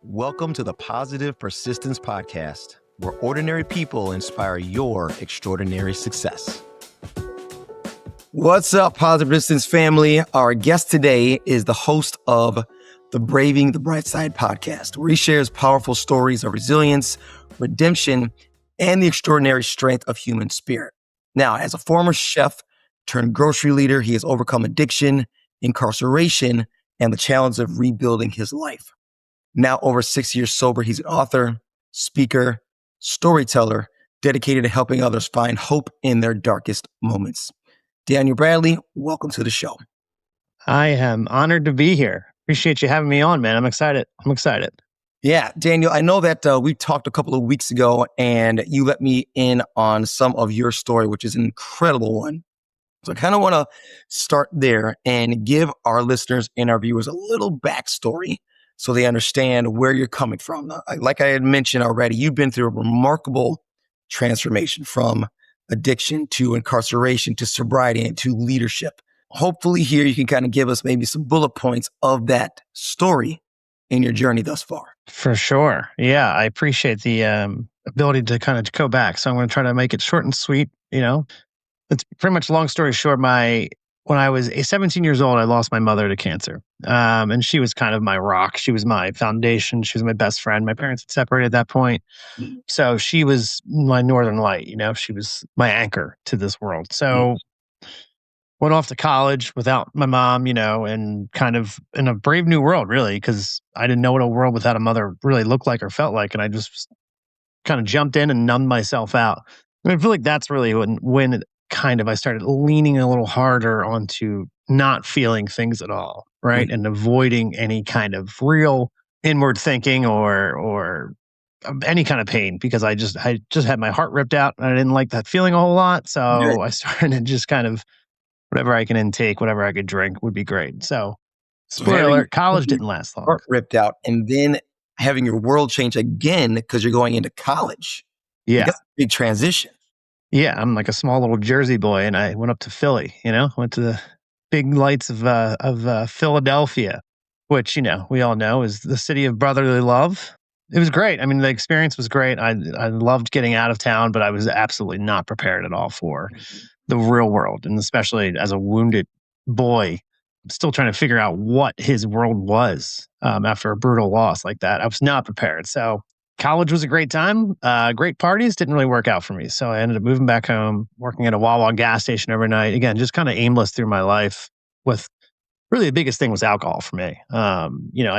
Welcome to the Positive Persistence Podcast, where ordinary people inspire your extraordinary success. What's up, Positive Persistence family? Our guest today is the host of the Braving the Bright Side podcast, where he shares powerful stories of resilience, redemption, and the extraordinary strength of human spirit. Now, as a former chef turned grocery leader, he has overcome addiction, incarceration, and the challenge of rebuilding his life. Now over 6 years sober, he's an author, speaker, storyteller, dedicated to helping others find hope in their darkest moments. Daniel Bradley, welcome to the show. I am honored to be here. Appreciate you having me on, man. I'm excited. Yeah, Daniel, I know that we talked a couple of weeks ago and you let me in on some of your story, which is an incredible one. So I kind of want to start there and give our listeners and our viewers a little backstory so they understand where you're coming from. Like I had mentioned already, you've been through a remarkable transformation from addiction to incarceration to sobriety and to leadership. Hopefully here you can kind of give us maybe some bullet points of that story in your journey thus far. For sure. Yeah, I appreciate the ability to kind of go back. So I'm going to try to make it short and sweet. It's pretty much, long story short, when I was 17 years old, I lost my mother to cancer. And she was kind of my rock. She was my foundation. She was my best friend. My parents had separated at that point. So she was my northern light, she was my anchor to this world. So went off to college without my mom, and kind of in a brave new world, really, because I didn't know what a world without a mother really looked like or felt like. And I just kind of jumped in and numbed myself out. And I feel like that's really when I started leaning a little harder onto not feeling things at all, right? And avoiding any kind of real inward thinking or any kind of pain, because I just had my heart ripped out and I didn't like that feeling a whole lot. So I started to just kind of, whatever I can intake, whatever I could drink would be great. So spoiler alert, college didn't last long. Heart ripped out and then having your world change again because you're going into college. Yeah. That's a big transition. Yeah, I'm like a small little Jersey boy, and I went up to Philly. Went to the big lights of Philadelphia, which we all know is the city of brotherly love. It was great. I mean, the experience was great. I loved getting out of town, but I was absolutely not prepared at all for the real world, and especially as a wounded boy, still trying to figure out what his world was after a brutal loss like that. I was not prepared. So college was a great time. Great parties didn't really work out for me. So I ended up moving back home, working at a Wawa gas station every night. Again, just kind of aimless through my life, with really the biggest thing was alcohol for me. I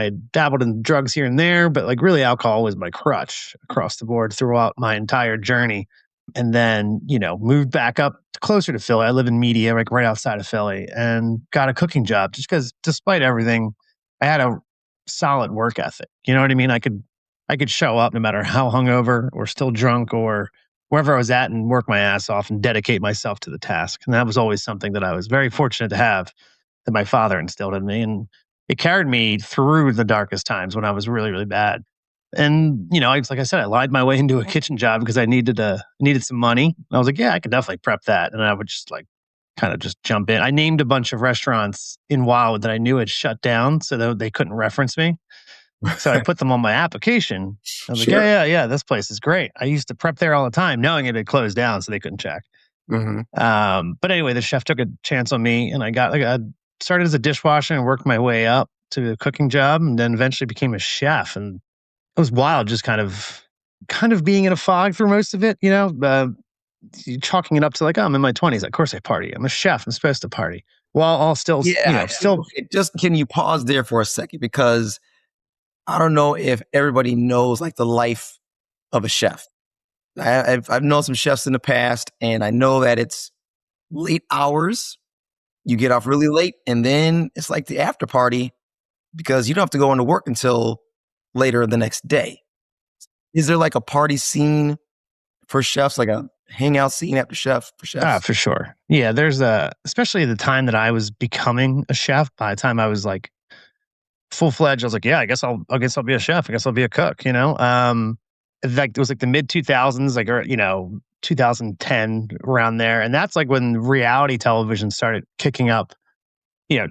had dabbled in drugs here and there, but like really alcohol was my crutch across the board throughout my entire journey. And then, moved back up closer to Philly. I live in Media, like right outside of Philly, and got a cooking job just because despite everything, I had a solid work ethic. You know what I mean? I could show up no matter how hungover or still drunk or wherever I was at and work my ass off and dedicate myself to the task. And that was always something that I was very fortunate to have, that my father instilled in me. And it carried me through the darkest times when I was really, really bad. And, like I said, I lied my way into a kitchen job because I needed some money. I was like, yeah, I could definitely prep that. And I would just kind of just jump in. I named a bunch of restaurants in Wildwood that I knew had shut down so that they couldn't reference me. So I put them on my application. I was like, yeah, this place is great. I used to prep there all the time, knowing it had closed down so they couldn't check. But anyway, the chef took a chance on me, and I started as a dishwasher and worked my way up to a cooking job, and then eventually became a chef. And it was wild, just kind of being in a fog through most of it, chalking it up to I'm in my 20s. Of course I party. I'm a chef. I'm supposed to party. While all still. Just can you pause there for a second? Because I don't know if everybody knows the life of a chef. I've known some chefs in the past, and I know that it's late hours. You get off really late, and then it's like the after party because you don't have to go into work until later the next day. Is there a party scene for chefs, like a hangout scene after chef for chefs? For sure. Yeah, there's especially the time that I was becoming a chef. By the time I was full-fledged, I was like, yeah, I guess I'll be a chef. I guess I'll be a cook, it was the mid 2000s, 2010, around there. And that's when reality television started kicking up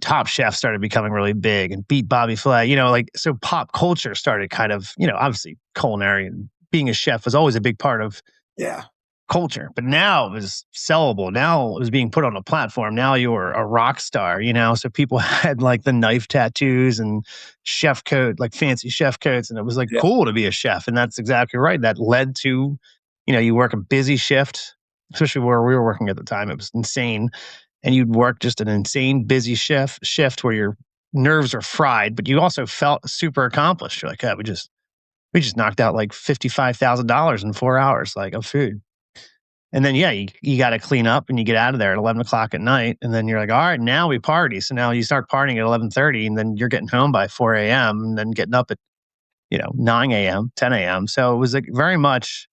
Top Chef started becoming really big and beat Bobby Flay, so pop culture started kind of, obviously culinary and being a chef was always a big part of Yeah. culture, but now it was sellable. Now it was being put on a platform. Now you were a rock star, so people had like the knife tattoos and chef coat, like fancy chef coats. And it was like Yeah. cool to be a chef. And that's exactly right. That led to, you work a busy shift, especially where we were working at the time. It was insane. And you'd work just an insane busy shift where your nerves are fried, but you also felt super accomplished. You're like, oh, we just knocked out like $55,000 in 4 hours, like of food. And then, yeah, you got to clean up and you get out of there at 11 o'clock at night. And then you're like, all right, now we party. So now you start partying at 11:30 and then you're getting home by 4 a.m. and then getting up at, 9 a.m., 10 a.m. So it was like very much,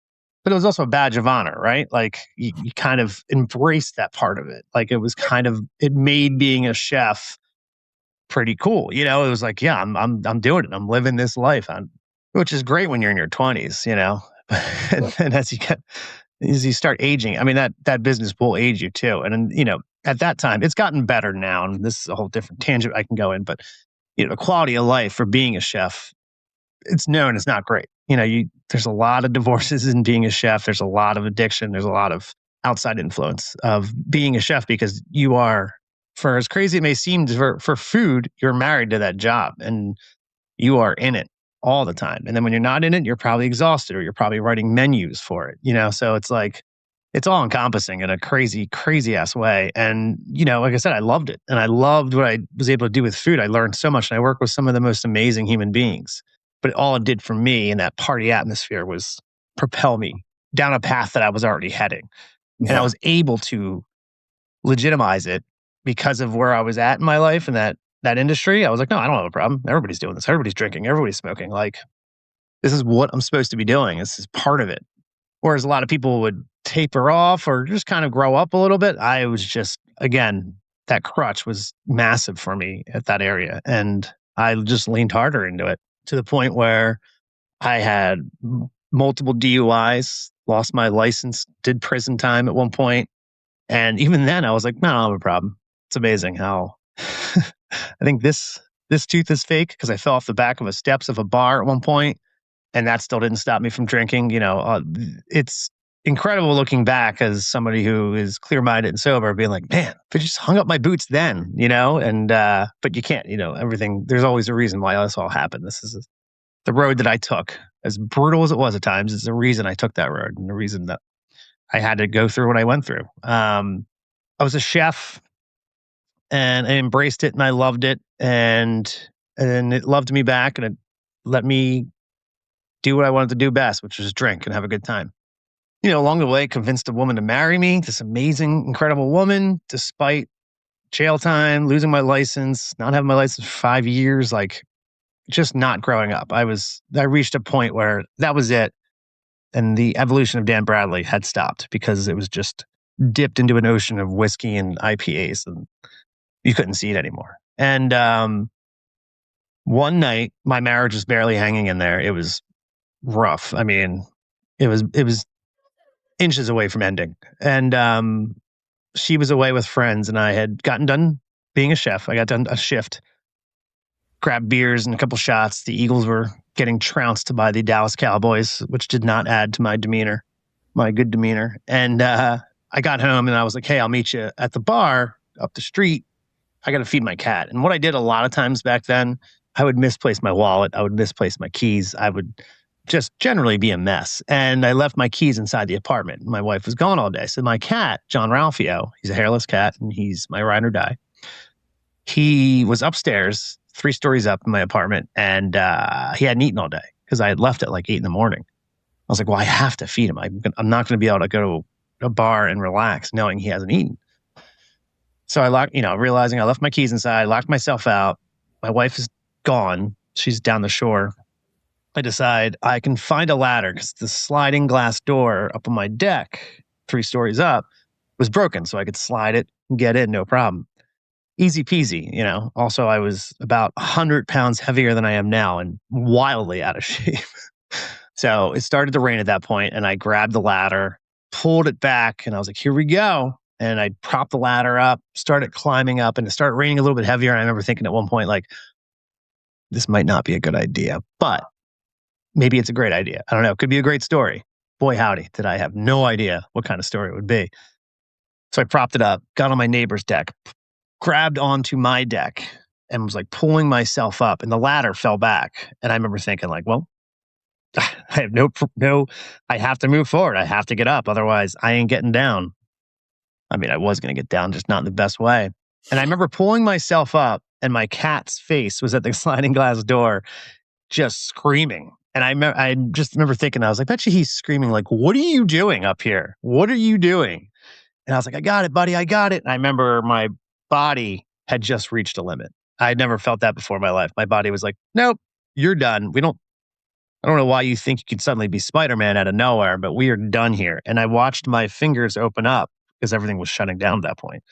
but it was also a badge of honor, right? Like you kind of embraced that part of it. Like it made being a chef pretty cool. It was like, yeah, I'm doing it. I'm living this life, which is great when you're in your 20s, and then as you start aging, I mean, that business will age you too. And then, at that time, it's gotten better now. And this is a whole different tangent I can go in, but, the quality of life for being a chef, it's known it's not great. There's a lot of divorces in being a chef. There's a lot of addiction. There's a lot of outside influence of being a chef because you are, for as crazy it may seem for food, you're married to that job and you are in it all the time. And then when you're not in it, you're probably exhausted or you're probably writing menus for it, So it's like, it's all encompassing in a crazy, crazy ass way. And, like I said, I loved it. And I loved what I was able to do with food. I learned so much and I worked with some of the most amazing human beings. But all it did for me in that party atmosphere was propel me down a path that I was already heading. And I was able to legitimize it because of where I was at in my life and that industry. I was like, no, I don't have a problem. Everybody's doing this. Everybody's drinking. Everybody's smoking. Like, this is what I'm supposed to be doing. This is part of it. Whereas a lot of people would taper off or just kind of grow up a little bit. I was just, again, that crutch was massive for me at that area. And I just leaned harder into it to the point where I had multiple DUIs, lost my license, did prison time at one point. And even then I was like, no, I don't have a problem. It's amazing how I think this tooth is fake because I fell off the back of the steps of a bar at one point, and that still didn't stop me from drinking. It's incredible looking back as somebody who is clear-minded and sober, being like, man, if I just hung up my boots then, and but you can't. Everything. There's always a reason why this all happened. This is the road that I took, as brutal as it was at times. Is the reason I took that road, and the reason that I had to go through what I went through. I was a chef. And I embraced it and I loved it and it loved me back and it let me do what I wanted to do best, which was drink and have a good time. Along the way, convinced a woman to marry me, this amazing, incredible woman, despite jail time, losing my license, not having my license for 5 years, like just not growing up. I reached a point where that was it. And the evolution of Dan Bradley had stopped because it was just dipped into an ocean of whiskey and IPAs and you couldn't see it anymore. And one night, my marriage was barely hanging in there. It was rough. I mean, it was inches away from ending. And she was away with friends, and I had gotten done being a chef. I got done a shift, grabbed beers and a couple shots. The Eagles were getting trounced by the Dallas Cowboys, which did not add to my demeanor, my good demeanor. And I got home, and I was like, hey, I'll meet you at the bar up the street. I got to feed my cat. And what I did a lot of times back then, I would misplace my wallet. I would misplace my keys. I would just generally be a mess. And I left my keys inside the apartment. My wife was gone all day. So my cat, John Ralphio, he's a hairless cat and he's my ride or die. He was upstairs, 3 stories up in my apartment. And he hadn't eaten all day because I had left at like 8 a.m. I was like, well, I have to feed him. I'm not going to be able to go to a bar and relax knowing he hasn't eaten. So I locked, realizing I left my keys inside, locked myself out. My wife is gone. She's down the shore. I decide I can find a ladder because the sliding glass door up on my deck, 3 stories up, was broken. So I could slide it and get in, no problem. Easy peasy, Also, I was about 100 pounds heavier than I am now and wildly out of shape. So it started to rain at that point, and I grabbed the ladder, pulled it back, and I was like, here we go. and I propped the ladder up, started climbing up, and it started raining a little bit heavier. And I remember thinking at one point, like, this might not be a good idea, but maybe it's a great idea. I don't know. It could be a great story. Boy, howdy, did I have no idea what kind of story it would be. So I propped it up, got on my neighbor's deck, grabbed onto my deck, and was like pulling myself up, and the ladder fell back. And I remember thinking, like, well, I have no, I have to move forward. I have to get up. Otherwise, I ain't getting down. I mean, I was going to get down, just not in the best way. And I remember pulling myself up, and my cat's face was at the sliding glass door, just screaming. And I just remember thinking, I was like, bet you he's screaming, like, what are you doing up here? What are you doing? And I was like, I got it, buddy. I got it. And I remember my body had just reached a limit. I had never felt that before in my life. My body was like, nope, you're done. I don't know why you think you could suddenly be Spider-Man out of nowhere, but we are done here. And I watched my fingers open up because everything was shutting down at that point.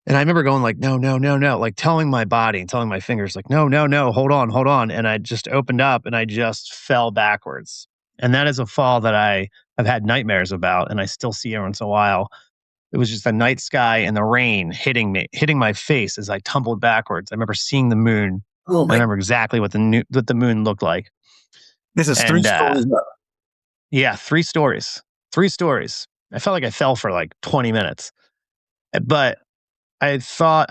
And I remember going like, no, no, no, no, like telling my body and telling my fingers like, no, no, no, hold on, hold on. And I just opened up and I just fell backwards. And that is a fall that I've had nightmares about, and I still see every once in a while. It was just the night sky and the rain hitting my face as I tumbled backwards. I remember seeing the moon. Oh I my! remember exactly what the moon looked like. This is three And stories up. yeah, 3 stories. 3 stories. I felt like I fell for like 20 minutes. But my thought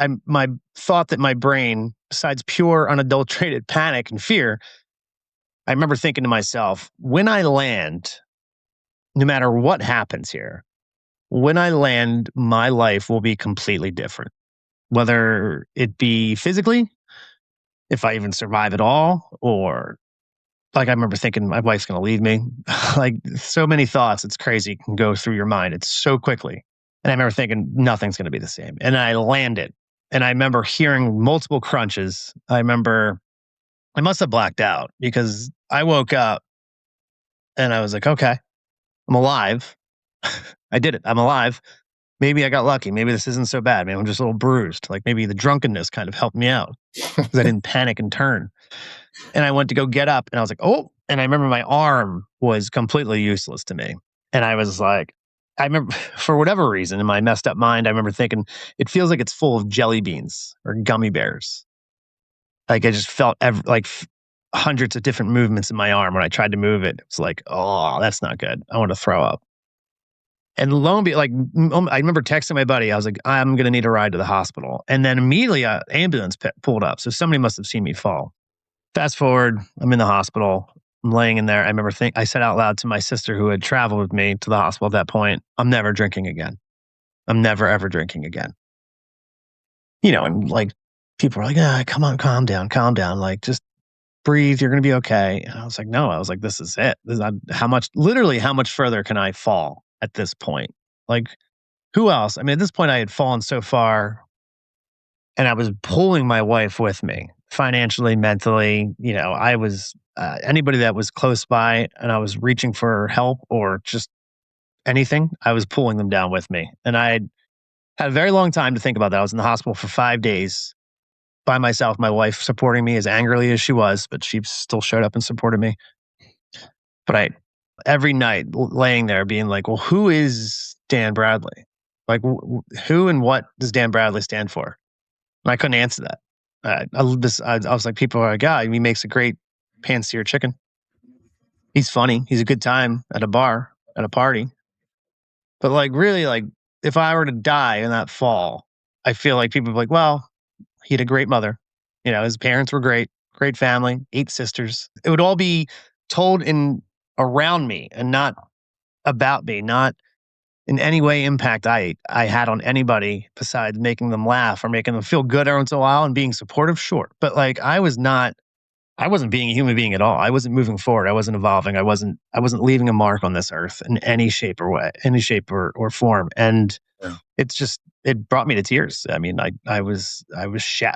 that my brain, besides pure unadulterated panic and fear, I remember thinking to myself, when I land, no matter what happens here, when I land, my life will be completely different. Whether it be physically, if I even survive at all, or like I remember thinking my wife's going to leave me. Like so many thoughts, it's crazy, can go through your mind. It's so quickly. And I remember thinking nothing's going to be the same. And I landed. And I remember hearing multiple crunches. I remember I must have blacked out because I woke up and I was like, okay, I'm alive. I did it. I'm alive. Maybe I got lucky. Maybe this isn't so bad. Maybe I'm just a little bruised. Like maybe the drunkenness kind of helped me out because I didn't panic and turn. And I went to go get up and I was like, oh, and I remember my arm was completely useless to me. And I was like, I remember for whatever reason in my messed up mind, I remember thinking it feels like it's full of jelly beans or gummy bears. Like I just felt hundreds of different movements in my arm when I tried to move it. It was like, oh, that's not good. I want to throw up. And lo and behold, I remember texting my buddy. I was like, I'm going to need a ride to the hospital. And then immediately an ambulance pulled up. So somebody must have seen me fall. Fast forward, I'm in the hospital. I'm laying in there. I remember I said out loud to my sister who had traveled with me to the hospital at that point, I'm never drinking again. I'm never, ever drinking again. And like people were like, come on, calm down. Like just breathe. You're going to be okay. And I was like, no, this is it. How much further can I fall at this point? Like who else? I mean, at this point I had fallen so far and I was pulling my wife with me financially, mentally. I was anybody that was close by and I was reaching for help or just anything, I was pulling them down with me. And I had a very long time to think about that. I was in the hospital for 5 days by myself, my wife supporting me as angrily as she was, but she still showed up and supported me. But every night laying there being like, well, who is Dan Bradley? Like who and what does Dan Bradley stand for? And I couldn't answer that. I was like, people are like, he makes a great pan-seared chicken. He's funny. He's a good time at a bar, at a party. But like, really, like, if I were to die in that fall, I feel like people are like, well, he had a great mother. His parents were great, great family, 8 sisters. It would all be told in around me and not about me, not in any way impact I had on anybody besides making them laugh or making them feel good every once in a while and being supportive, sure. But like I wasn't being a human being at all. I wasn't moving forward. I wasn't evolving. I wasn't leaving a mark on this earth in any shape or way, any shape or form. And it brought me to tears. I mean, I was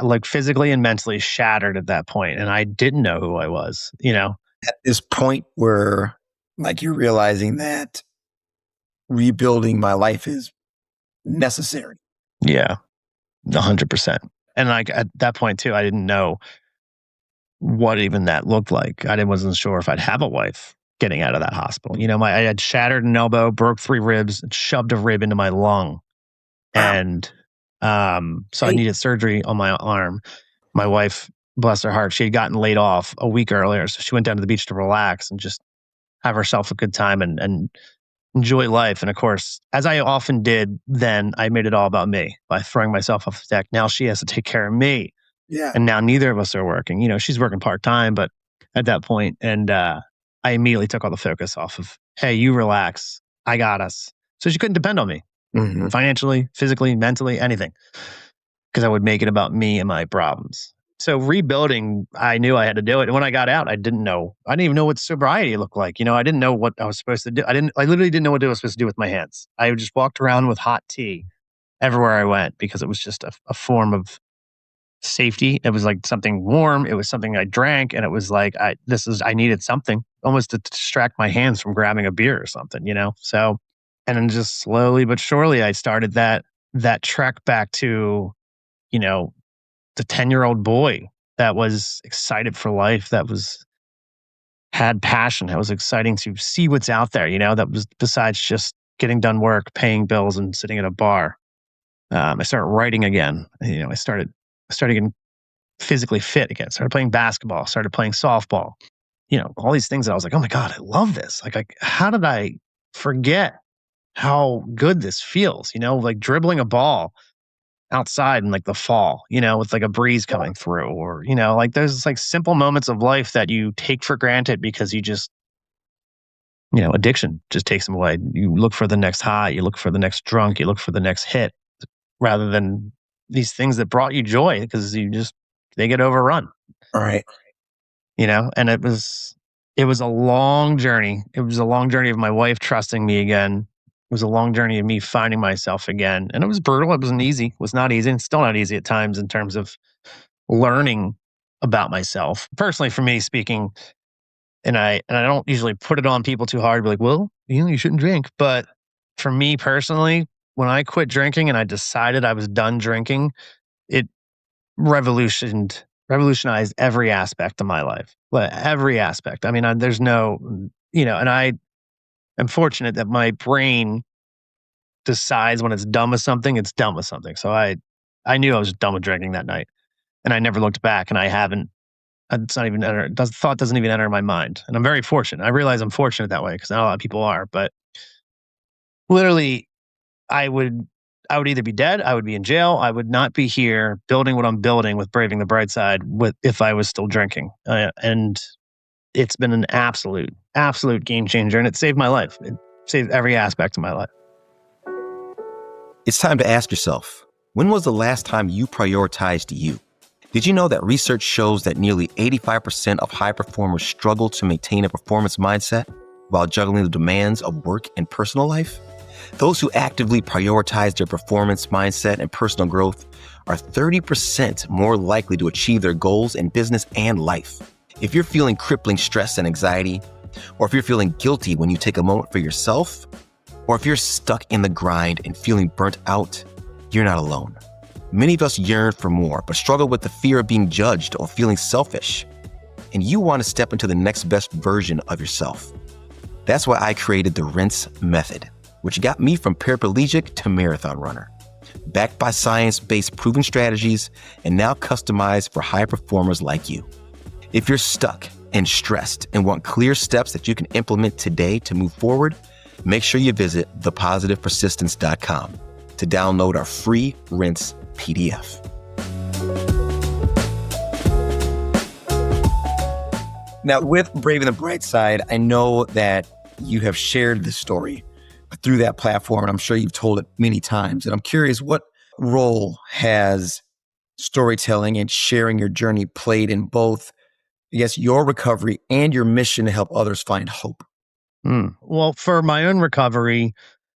like physically and mentally shattered at that point, and I didn't know who I was. At this point where like you're realizing that rebuilding my life is necessary. Yeah, 100%. And like at that point too, I didn't know what even that looked like. I wasn't sure if I'd have a wife getting out of that hospital. I had shattered an elbow, broke 3 ribs, and shoved a rib into my lung. Wow. And so I Hey. needed surgery on my arm. My wife, bless her heart, she had gotten laid off a week earlier. So she went down to the beach to relax and just have herself a good time and enjoy life. And of course, as I often did then, I made it all about me by throwing myself off the deck. Now she has to take care of me. Yeah. And now neither of us are working. She's working part time, but at that point, and I immediately took all the focus off of, hey, you relax. I got us. So she couldn't depend on me Hmm. financially, physically, mentally, anything, because I would make it about me and my problems. So rebuilding, I knew I had to do it. And when I got out, I didn't even know what sobriety looked like. I didn't know what I was supposed to do. I literally didn't know what I was supposed to do with my hands. I just walked around with hot tea everywhere I went because it was just a form of safety. It was like something warm. It was something I drank. And it was like, I needed something almost to distract my hands from grabbing a beer or something. So, and then just slowly but surely, I started that trek back to, you know, the 10-year-old boy that was excited for life, that had passion. That was exciting to see what's out there, that was besides just getting done work, paying bills and sitting at a bar. I started writing again. I started getting physically fit again, started playing basketball, started playing softball, all these things that I was like, oh my God, I love this. Like how did I forget how good this feels, like dribbling a ball outside in like the fall, with like a breeze coming through, or, like there's like simple moments of life that you take for granted because you just, addiction just takes them away. You look for the next high, you look for the next drunk, you look for the next hit rather than these things that brought you joy because they get overrun, All right. and it was a long journey. It was a long journey of my wife trusting me again. It was a long journey of me finding myself again. And it was brutal. It wasn't easy. It was not easy. It's still not easy at times in terms of learning about myself. Personally, for me speaking, and I don't usually put it on people too hard, be like, well, you shouldn't drink. But for me personally, when I quit drinking and I decided I was done drinking, it revolutionized every aspect of my life. Every aspect. I mean, there's no, and I am fortunate that my brain decides when it's done with something, it's done with something. So I knew I was done with drinking that night, and I never looked back, and I haven't. It's not even thought doesn't even enter my mind, and I'm very fortunate. I realize I'm fortunate that way because not a lot of people are. But literally, I would I would either be dead, I would be in jail, I would not be here building what I'm building with Braving the Bright Side if I was still drinking. And it's been an absolute game changer, and it saved my life. It saved every aspect of my life. It's time to ask yourself, when was the last time you prioritized you? Did you know that research shows that nearly 85% of high performers struggle to maintain a performance mindset while juggling the demands of work and personal life? Those who actively prioritize their performance mindset and personal growth are 30% more likely to achieve their goals in business and life. If you're feeling crippling stress and anxiety, or if you're feeling guilty when you take a moment for yourself, or if you're stuck in the grind and feeling burnt out, you're not alone. Many of us yearn for more, but struggle with the fear of being judged or feeling selfish. And you want to step into the next best version of yourself. That's why I created the Rinse Method, which got me from paraplegic to marathon runner. Backed by science-based proven strategies and now customized for high performers like you. If you're stuck and stressed and want clear steps that you can implement today to move forward, make sure you visit thepositivepersistence.com to download our free Rinse PDF. Now, with Braving the Bright Side, I know that you have shared this story through that platform, and I'm sure you've told it many times. And I'm curious, what role has storytelling and sharing your journey played in both, I guess, your recovery and your mission to help others find hope? Well, for my own recovery,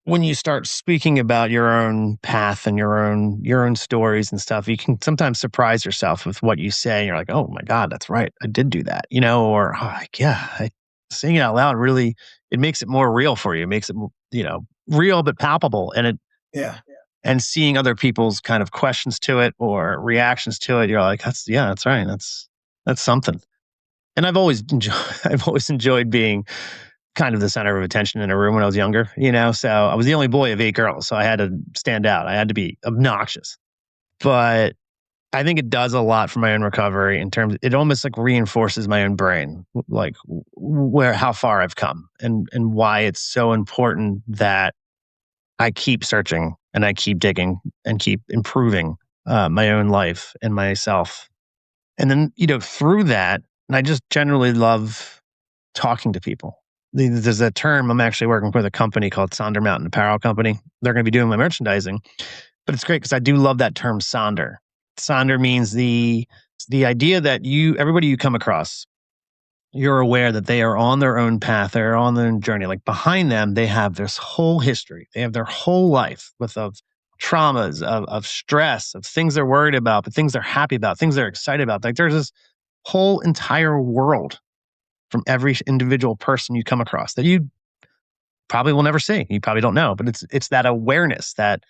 when you start speaking about your own path and your own stories and stuff, you can sometimes surprise yourself with what you say. And you're like, oh my God, that's right. I did do that, or saying it out loud really, it makes it more real for you. It makes it, real but palpable. Yeah. And seeing other people's kind of questions to it or reactions to it, you're like, that's right. That's something. And I've always enjoyed being kind of the center of attention in a room when I was younger, so I was the only boy of 8 girls. So I had to stand out. I had to be obnoxious, but I think it does a lot for my own recovery in terms, it almost like reinforces my own brain, like how far I've come and why it's so important that I keep searching and I keep digging and keep improving my own life and myself. And then, through that, and I just generally love talking to people. There's a term, I'm actually working with a company called Sonder Mountain Apparel Company. They're going to be doing my merchandising, but it's great because I do love that term sonder. Sonder means the idea that everybody you come across, you're aware that they are on their own path, they're on their own journey. Like behind them, they have this whole history. They have their whole life of traumas, of stress, of things they're worried about, but things they're happy about, things they're excited about. Like there's this whole entire world from every individual person you come across that you probably will never see. You probably don't know, but it's that awareness that,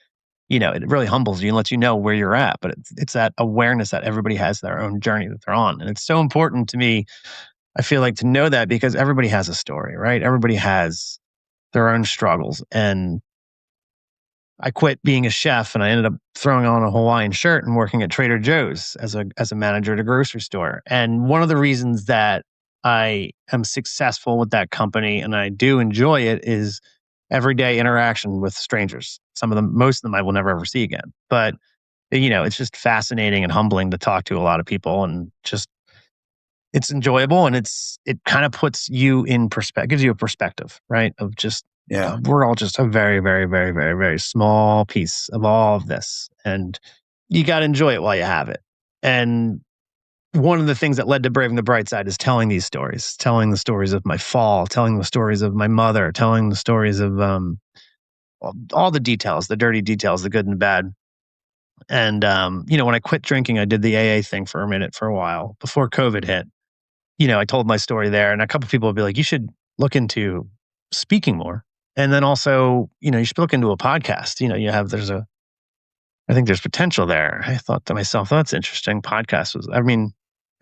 it really humbles you and lets you know where you're at. But it's that awareness that everybody has their own journey that they're on. And it's so important to me, I feel like, to know that because everybody has a story, right? Everybody has their own struggles. And I quit being a chef and I ended up throwing on a Hawaiian shirt and working at Trader Joe's as a manager at a grocery store. And one of the reasons that I am successful with that company and I do enjoy it is everyday interaction with strangers. Most of them I will never ever see again. But it's just fascinating and humbling to talk to a lot of people, and just it's enjoyable, and it kind of puts you in perspective, gives you a perspective, right? Of just, Yeah. we're all just a very, very, very, very, very small piece of all of this. And you got to enjoy it while you have it. And one of the things that led to Braving the Bright Side is telling these stories, telling the stories of my fall, telling the stories of my mother, telling the stories of all the details, the dirty details, the good and the bad. And, when I quit drinking, I did the AA thing for a minute, for a while before COVID hit. I told my story there, and a couple of people would be like, you should look into speaking more. And then also, you should look into a podcast. I think there's potential there. I thought to myself, oh, that's interesting.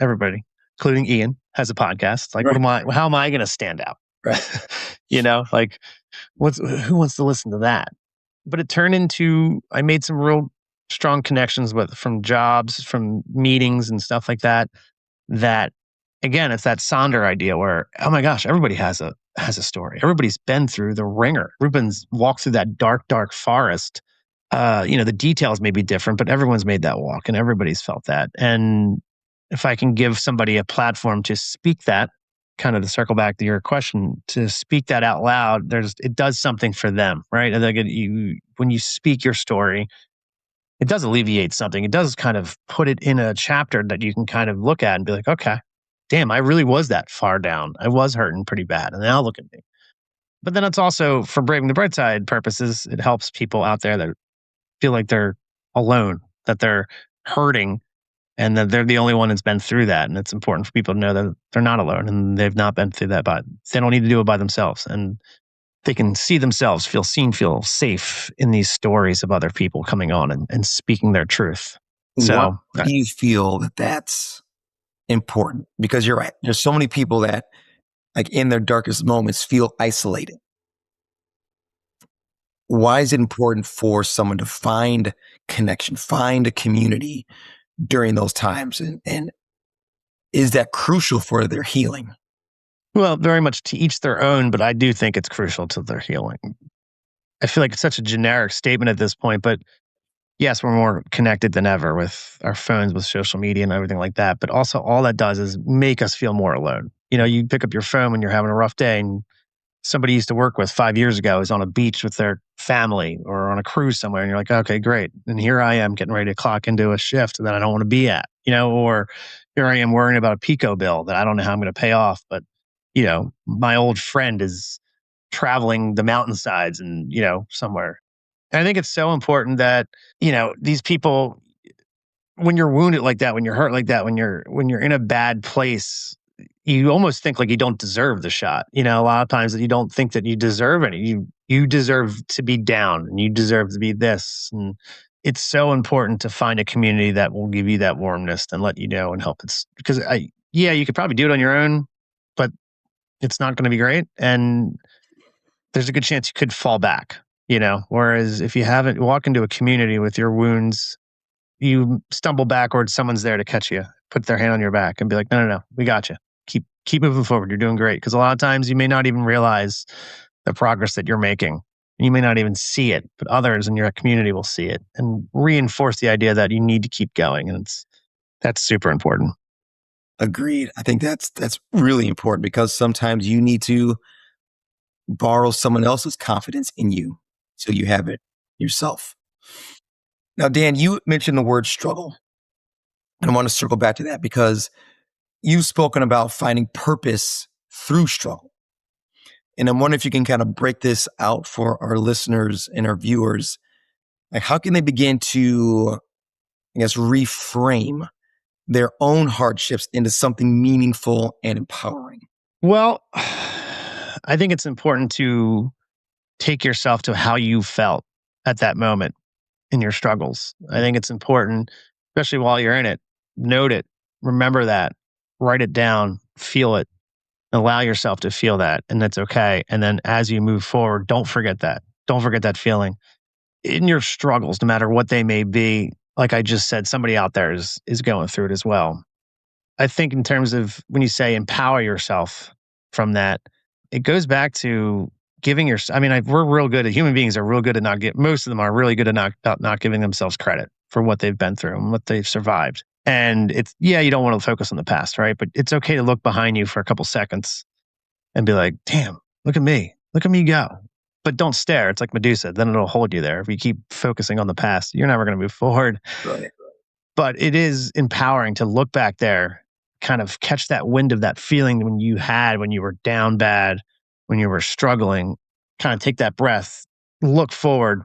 Everybody, including Ian, has a podcast. Like, Right. how am I going to stand out? Right. Like who wants to listen to that? But it turned into, I made some real strong connections from jobs, from meetings and stuff like that. That, again, it's that Sonder idea where, oh my gosh, everybody has a story. Everybody's been through the ringer. Everyone's walked through that dark, dark forest. The details may be different, but everyone's made that walk and everybody's felt that. And if I can give somebody a platform to speak that, kind of to circle back to your question, to speak that out loud, it does something for them, right? And like when you speak your story, it does alleviate something. It does kind of put it in a chapter that you can kind of look at and be like, okay, damn, I really was that far down. I was hurting pretty bad. And now look at me. But then it's also, for Braving the Bright Side purposes, it helps people out there that feel like they're alone, that they're hurting, and that they're the only one that's been through that. And it's important for people to know that they're not alone and they've not been through that, but they don't need to do it by themselves. And they can see themselves, feel seen, feel safe in these stories of other people coming on and speaking their truth. Why So, do you feel that that's important? Because you're right. There's so many people that, like, in their darkest moments, feel isolated. Why is it important for someone to find connection, find a community during those times? And is that crucial for their healing? well, very much to each their own, but I do think it's crucial to their healing. I feel like it's such a generic statement at this point, but yes, we're more connected than ever with our phones, with social media and everything like that. But also, all that does is make us feel more alone. You pick up your phone when you're having a rough day, and somebody you used to work with 5 years ago is on a beach with their family or on a cruise somewhere. And you're like, okay, great. And here I am getting ready to clock into a shift that I don't want to be at, or here I am worrying about a Pico bill that I don't know how I'm going to pay off. But, my old friend is traveling the mountainsides and, somewhere. And I think it's so important that, these people, when you're wounded like that, when you're hurt like that, when you're in a bad place, you almost think like you don't deserve the shot. A lot of times that you don't think that you deserve any. You deserve to be down and you deserve to be this. And it's so important to find a community that will give you that warmness and let you know and help. It's because you could probably do it on your own, but it's not going to be great. And there's a good chance you could fall back, whereas if you haven't walk into a community with your wounds, you stumble backwards, someone's there to catch you, put their hand on your back and be like, no, we got you. Keep moving forward. You're doing great. Because a lot of times you may not even realize the progress that you're making. You may not even see it, but others in your community will see it and reinforce the idea that you need to keep going. And that's super important. Agreed. I think that's really important because sometimes you need to borrow someone else's confidence in you so you have it yourself. Now, Dan, you mentioned the word struggle. And I want to circle back to that because you've spoken about finding purpose through struggle. And I'm wondering if you can kind of break this out for our listeners and our viewers. Like, how can they begin to, I guess, reframe their own hardships into something meaningful and empowering? Well, I think it's important to take yourself to how you felt at that moment in your struggles. I think it's important, especially while you're in it, note it, remember that, write it down, feel it, allow yourself to feel that, and that's okay. And then as you move forward, don't forget that. Don't forget that feeling. In your struggles, no matter what they may be, like I just said, somebody out there is going through it as well. I think in terms of when you say empower yourself from that, it goes back to giving your, we're real good at, human beings are real good at most of them are really good at not giving themselves credit for what they've been through and what they've survived. And it's, you don't want to focus on the past, right? But it's okay to look behind you for a couple seconds and be like, damn, look at me go. But don't stare. It's like Medusa. Then it'll hold you there. If you keep focusing on the past, you're never going to move forward. Right. But it is empowering to look back there, kind of catch that wind of that feeling when you were down bad, when you were struggling, kind of take that breath, look forward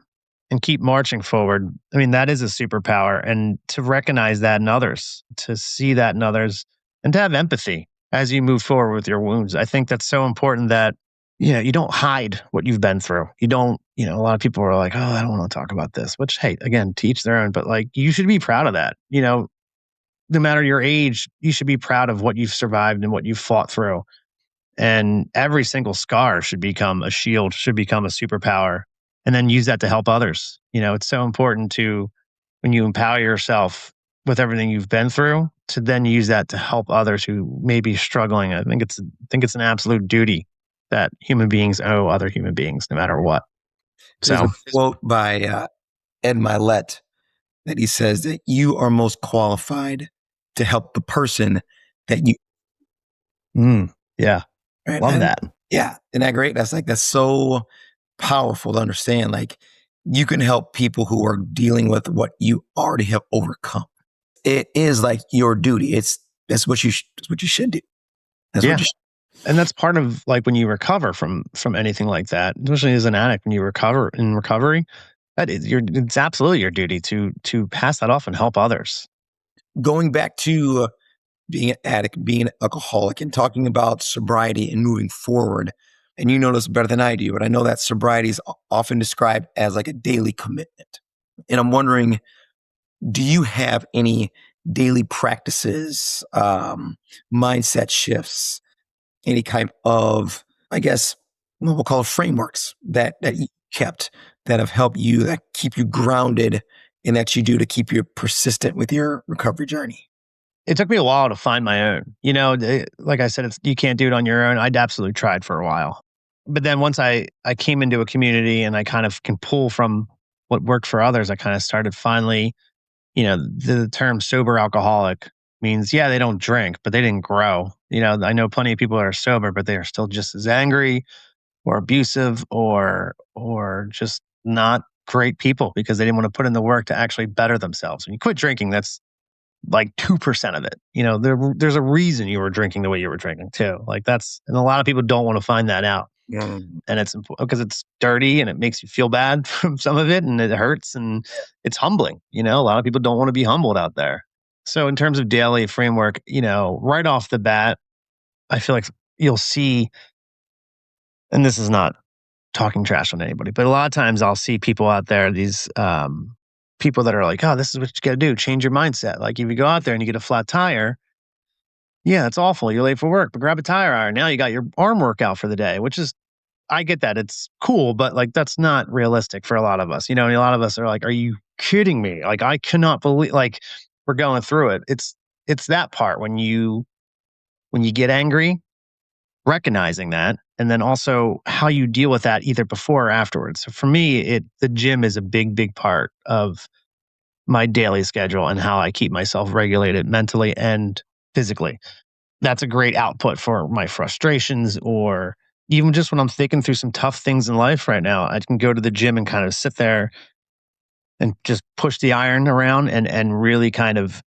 and keep marching forward. That is a superpower. And to recognize that in others, to see that in others, and to have empathy as you move forward with your wounds. I think that's so important that, you don't hide what you've been through. You don't, a lot of people are like, oh, I don't want to talk about this, which, hey, again, to each their own, but like, you should be proud of that. No matter your age, you should be proud of what you've survived and what you've fought through. And every single scar should become a shield, should become a superpower, and then use that to help others. It's so important to, when you empower yourself with everything you've been through, to then use that to help others who may be struggling. I think it's an absolute duty that human beings owe other human beings, no matter what. There's a quote by Ed Milet that he says that you are most qualified to help the person that you. Yeah. Right? Love that. Yeah. Isn't that great? That's so powerful to understand. Like, you can help people who are dealing with what you already have overcome. It is like your duty. That's what you should do. That's what you should. And that's part of, like, when you recover from anything like that, especially as an addict, when you recover in recovery, it's absolutely your duty to pass that off and help others. Going back to being an addict, being an alcoholic, and talking about sobriety and moving forward, and you know this better than I do, but I know that sobriety is often described as like a daily commitment. And I'm wondering, do you have any daily practices, mindset shifts, any kind of, I guess, what we'll call frameworks that you kept that have helped you, that keep you grounded, and that you do to keep you persistent with your recovery journey? It took me a while to find my own. Like I said, you can't do it on your own. I'd absolutely tried for a while. But then once I came into a community and I kind of can pull from what worked for others, I kind of started finally, the term sober alcoholic means, they don't drink, but they didn't grow. I know plenty of people that are sober, but they are still just as angry or abusive or just not great people because they didn't want to put in the work to actually better themselves. When you quit drinking, that's like 2% of it. There's a reason you were drinking the way you were drinking too. And a lot of people don't want to find that out. Yeah. And it's because it's dirty and it makes you feel bad from some of it and it hurts and it's humbling. A lot of people don't want to be humbled out there. So in terms of daily framework, right off the bat, I feel like you'll see, and this is not talking trash on anybody, but a lot of times I'll see people out there, these people that are like, oh, this is what you got to do. Change your mindset. Like if you go out there and you get a flat tire, Yeah, it's awful. You're late for work, but grab a tire iron. Now you got your arm workout for the day, which is, I get that. It's cool, but like that's not realistic for a lot of us. And a lot of us are like, are you kidding me? Like I cannot believe like we're going through it. It's that part when you get angry, recognizing that, and then also how you deal with that either before or afterwards. So for me, the gym is a big part of my daily schedule and how I keep myself regulated mentally and physically. That's a great output for my frustrations, or even just when I'm thinking through some tough things in life right now. I can go to the gym and kind of sit there and just push the iron around and really kind of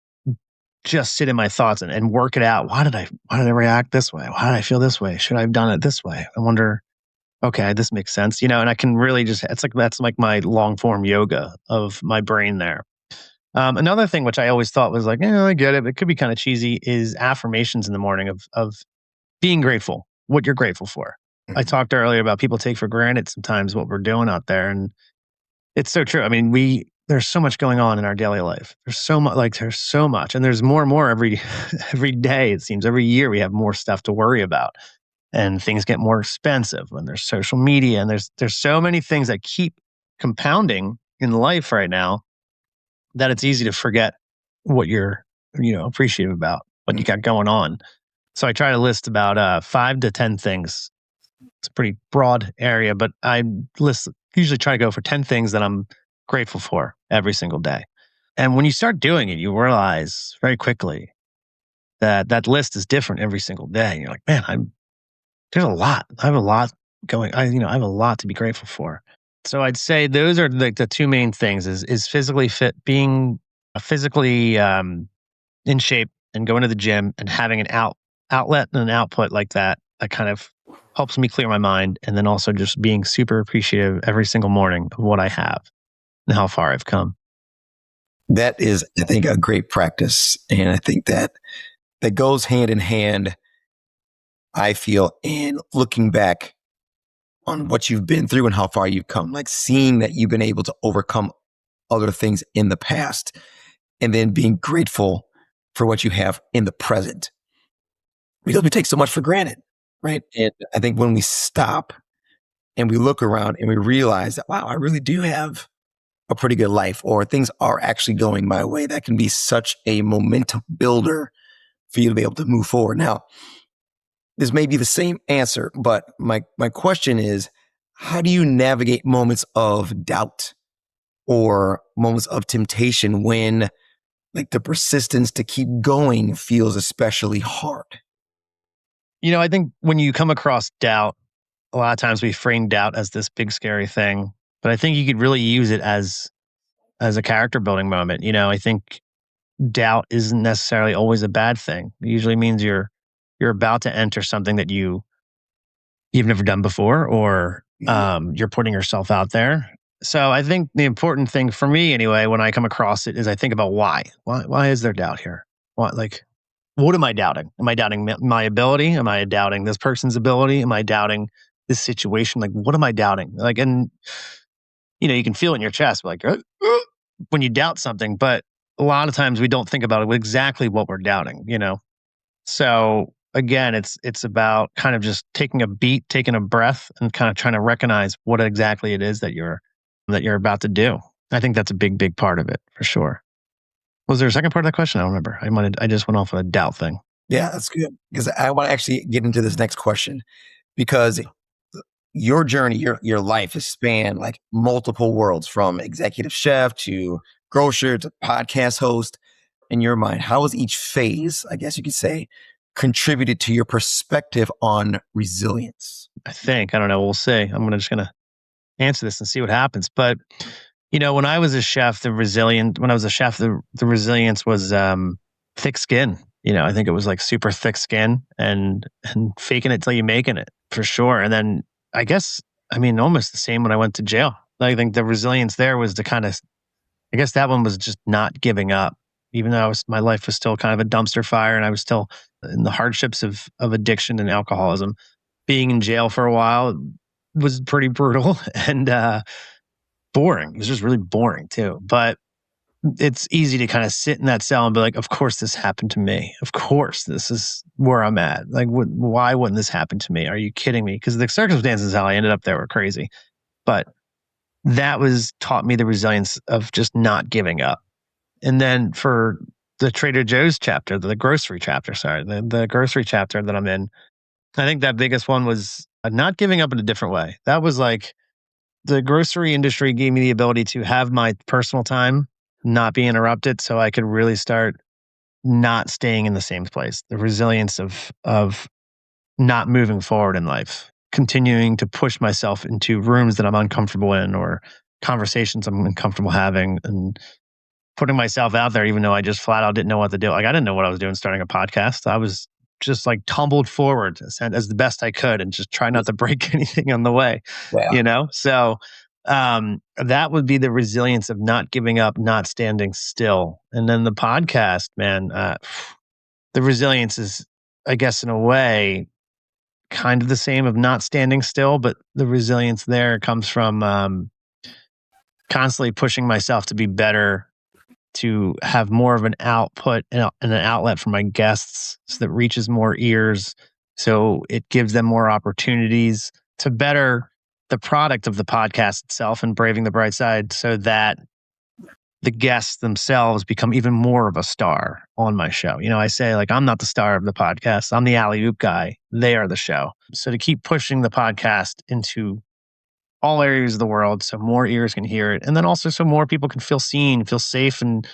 just sit in my thoughts and work it out. Why did I react this way? Why did I feel this way? Should I have done it this way? I wonder, okay, this makes sense, and I can really just, it's like, that's like my long form yoga of my brain there. Another thing which I always thought was like, I get it, but it could be kind of cheesy, is affirmations in the morning of being grateful, what you're grateful for. I Mhm. talked earlier about people take for granted sometimes what we're doing out there. And it's so true. I mean, there's so much going on in our daily life. There's so much. And there's more and more every every day, it seems. Every year we have more stuff to worry about. And things get more expensive when there's social media. And there's so many things that keep compounding in life right now that it's easy to forget what you're, appreciative about, what you got going on. So I try to list about 5 to 10 things. It's a pretty broad area, but I usually try to go for 10 things that I'm grateful for every single day. And when you start doing it, you realize very quickly that that list is different every single day. And you're like, man, there's a lot. I have a lot going. I have a lot to be grateful for. So I'd say those are like the two main things: is physically fit, being physically in shape, and going to the gym and having an outlet and an output like that. That kind of helps me clear my mind, and then also just being super appreciative every single morning of what I have and how far I've come. That is, I think, a great practice. And I think that goes hand in hand, I feel, in looking back on what you've been through and how far you've come, like seeing that you've been able to overcome other things in the past and then being grateful for what you have in the present. Because we take so much for granted, right? And I think when we stop and we look around and we realize that, wow, I really do have a pretty good life, or things are actually going my way, that can be such a momentum builder for you to be able to move forward. Now, this may be the same answer, but my question is, how do you navigate moments of doubt or moments of temptation when like the persistence to keep going feels especially hard? I think when you come across doubt, a lot of times we frame doubt as this big scary thing, but I think you could really use it as a character building moment. I think doubt isn't necessarily always a bad thing. It usually means you're about to enter something that you've never done before, or you're putting yourself out there. So I think the important thing for me anyway, when I come across it, is I think about why. Why is there doubt here? What am I doubting? Am I doubting my ability? Am I doubting this person's ability? Am I doubting this situation? Like, what am I doubting? Like, and you can feel it in your chest, like when you doubt something. But a lot of times we don't think about it, exactly what we're doubting. So again, it's about kind of just taking a beat, taking a breath, and kind of trying to recognize what exactly it is that you're about to do. I think that's a big part of it for sure. Was there a second part of that question? I don't remember. I just went off on a doubt thing. Yeah, that's good. Because I want to actually get into this next question, because your journey, your life has spanned like multiple worlds, from executive chef to grocer to podcast host. In your mind, how has each phase, I guess you could say, contributed to your perspective on resilience? I don't know. We'll see. Just gonna answer this and see what happens. But when I was a chef, the resilience was thick skin. I think it was like super thick skin and faking it till you making it for sure. And then I guess almost the same when I went to jail. I think the resilience there was I guess that one was just not giving up, even though my life was still kind of a dumpster fire and I was still in the hardships of addiction and alcoholism. Being in jail for a while was pretty brutal and boring. It was just really boring too. But it's easy to kind of sit in that cell and be like, of course this happened to me. Of course this is where I'm at. Like, why wouldn't this happen to me? Are you kidding me? Because the circumstances how I ended up there were crazy. But that was taught me the resilience of just not giving up. And then for the Trader Joe's chapter, the grocery chapter that I'm in, I think that biggest one was not giving up in a different way. That was like the grocery industry gave me the ability to have my personal time not be interrupted so I could really start not staying in the same place. The resilience of not moving forward in life, continuing to push myself into rooms that I'm uncomfortable in or conversations I'm uncomfortable having and putting myself out there even though I just flat out didn't know what to do. Like I didn't know what I was doing starting a podcast. I was just like tumbled forward as the best I could and just try not to break anything on the way, Yeah. So that would be the resilience of not giving up, not standing still. And then the podcast, man, the resilience is, I guess, in a way, kind of the same of not standing still, but the resilience there comes from constantly pushing myself to be better, to have more of an output and an outlet for my guests so that reaches more ears. So it gives them more opportunities to better the product of the podcast itself and Braving the Bright Side so that the guests themselves become even more of a star on my show. I say like, I'm not the star of the podcast. I'm the alley-oop guy. They are the show. So to keep pushing the podcast into all areas of the world so more ears can hear it. And then also so more people can feel seen, feel safe. And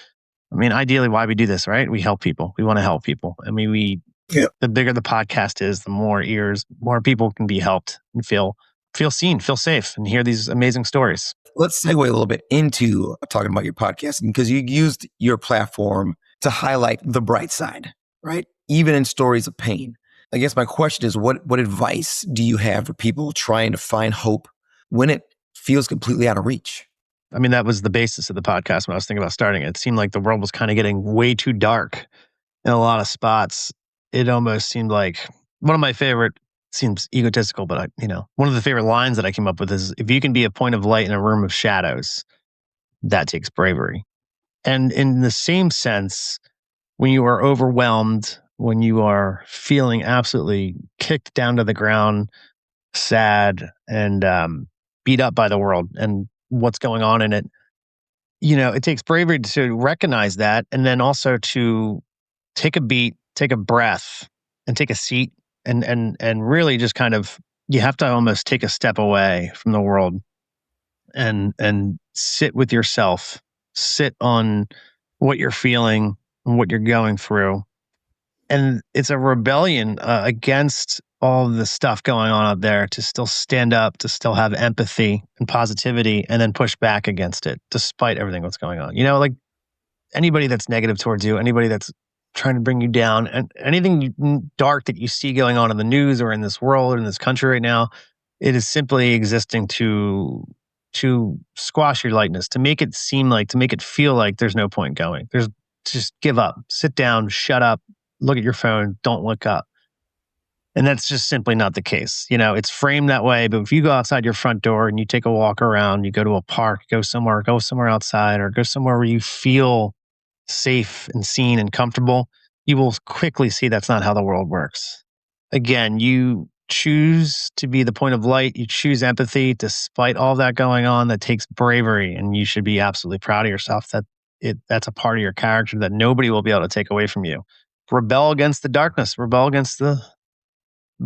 I mean, ideally, why we do this, right? We help people. We want to help people. I mean, the bigger the podcast is, the more ears, more people can be helped and feel seen, feel safe, and hear these amazing stories. Let's segue a little bit into talking about your podcasting because you used your platform to highlight the bright side, right? Even in stories of pain. I guess my question is, what advice do you have for people trying to find hope when it feels completely out of reach? I mean, that was the basis of the podcast when I was thinking about starting it. It seemed like the world was kind of getting way too dark in a lot of spots. It almost seemed like one of my favorite, seems egotistical, but one of the favorite lines that I came up with is, if you can be a point of light in a room of shadows, that takes bravery. And in the same sense, when you are overwhelmed, when you are feeling absolutely kicked down to the ground, sad, and beat up by the world and what's going on in it, it takes bravery to recognize that, and then also to take a beat, take a breath, and take a seat, and really just kind of, you have to almost take a step away from the world and sit with yourself, sit on what you're feeling and what you're going through. And it's a rebellion against all the stuff going on out there, to still stand up, to still have empathy and positivity, and then push back against it despite everything that's going on. Like anybody that's negative towards you, anybody that's trying to bring you down, and anything dark that you see going on in the news or in this world or in this country right now, it is simply existing to squash your lightness, to make it feel like there's no point going. Just give up, sit down, shut up, look at your phone, don't look up. And that's just simply not the case. It's framed that way, but if you go outside your front door and you take a walk around, you go to a park, go somewhere outside, or go somewhere where you feel safe and seen and comfortable, you will quickly see that's not how the world works. Again, you choose to be the point of light. You choose empathy despite all that going on. That takes bravery, and you should be absolutely proud of yourself that's a part of your character that nobody will be able to take away from you. Rebel against the darkness, rebel against the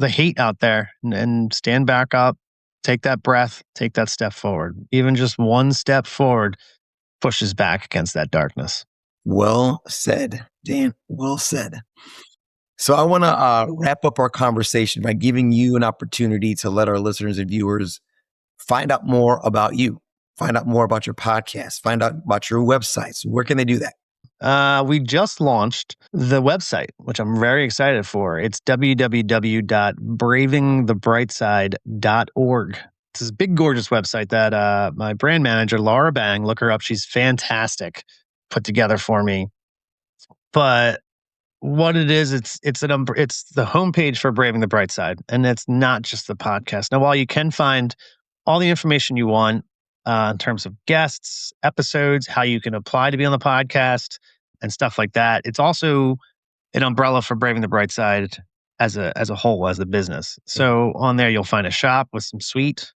hate out there, and stand back up, take that breath, take that step forward. Even just one step forward pushes back against that darkness. Well said, Dan. Well said. So I want to wrap up our conversation by giving you an opportunity to let our listeners and viewers find out more about you, find out more about your podcast, find out about your websites. Where can they do that? We just launched the website, which I'm very excited for. It's www.bravingthebrightside.org. It's this big, gorgeous website that my brand manager, Laura Bang, look her up. She's fantastic, put together for me. But what it is, it's the homepage for Braving the Bright Side, and it's not just the podcast. Now, while you can find all the information you want in terms of guests, episodes, how you can apply to be on the podcast, and stuff like that. It's also an umbrella for Braving the Bright Side as a whole, as a business. So on there, you'll find a shop with some sweet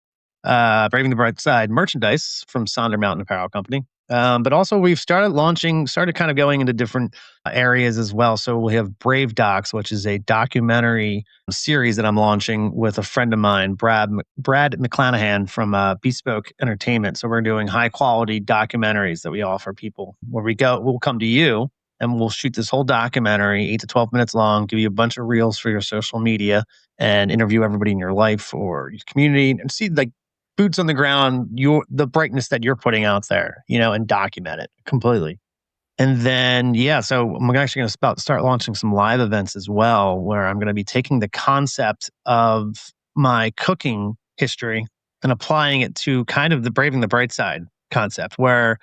Braving the Bright Side merchandise from Sonder Mountain Apparel Company. But also we've started kind of going into different areas as well. So we have Brave Docs, which is a documentary series that I'm launching with a friend of mine, Brad McClanahan from Bespoke Entertainment. So we're doing high quality documentaries that we offer people where we'll come to you and we'll shoot this whole documentary, 8 to 12 minutes long, give you a bunch of reels for your social media and interview everybody in your life or your community and see like boots on the ground, the brightness that you're putting out there, and document it completely. And then, so I'm actually going to start launching some live events as well, where I'm going to be taking the concept of my cooking history and applying it to kind of the Braving the Bright Side concept, where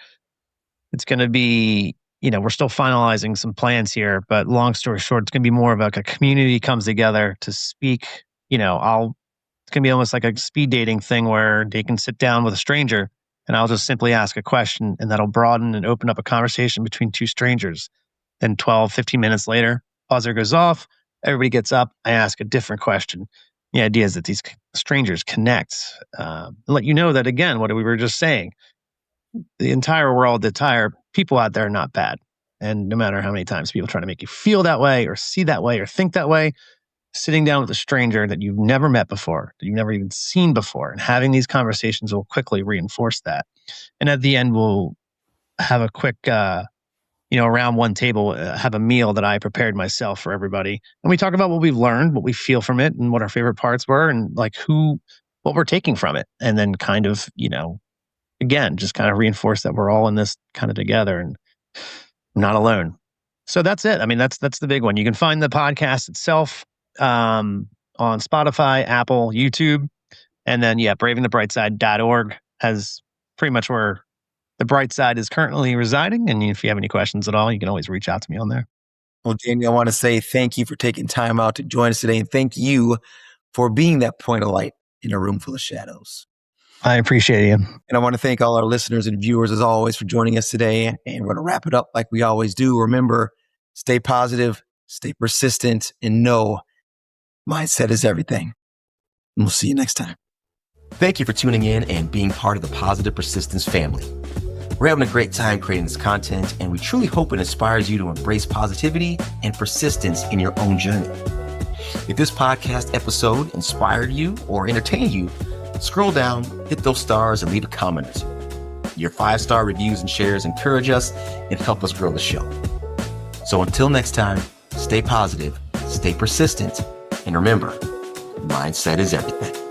it's going to be, we're still finalizing some plans here, but long story short, it's going to be more of like a community comes together to speak. It's going to be almost like a speed dating thing where they can sit down with a stranger and I'll just simply ask a question and that'll broaden and open up a conversation between two strangers. Then 12, 15 minutes later, buzzer goes off, everybody gets up, I ask a different question. The idea is that these strangers connect and let you know that, again, what we were just saying, the entire world, the entire people out there are not bad. And no matter how many times people try to make you feel that way or see that way or think that way, sitting down with a stranger that you've never met before, that you've never even seen before, and having these conversations will quickly reinforce that. And at the end, we'll have a quick, around one table, have a meal that I prepared myself for everybody. And we talk about what we've learned, what we feel from it, and what our favorite parts were, and like what we're taking from it. And then kind of, again, just kind of reinforce that we're all in this kind of together and not alone. So that's it. I mean, that's the big one. You can find the podcast itself on Spotify, Apple, YouTube, and then bravingthebrightside.org has pretty much where the bright side is currently residing. And if you have any questions at all, you can always reach out to me on there. Well, Jamie, I want to say thank you for taking time out to join us today, and thank you for being that point of light in a room full of shadows. I appreciate you. And I want to thank all our listeners and viewers, as always, for joining us today. And we're going to wrap it up like we always do. Remember, stay positive, stay persistent, and know mindset is everything. And we'll see you next time. Thank you for tuning in and being part of the Positive Persistence family. We're having a great time creating this content, and we truly hope it inspires you to embrace positivity and persistence in your own journey. If this podcast episode inspired you or entertained you, scroll down, hit those stars, and leave a comment or two. Your 5-star reviews and shares encourage us and help us grow the show. So until next time, stay positive, stay persistent, and remember, mindset is everything.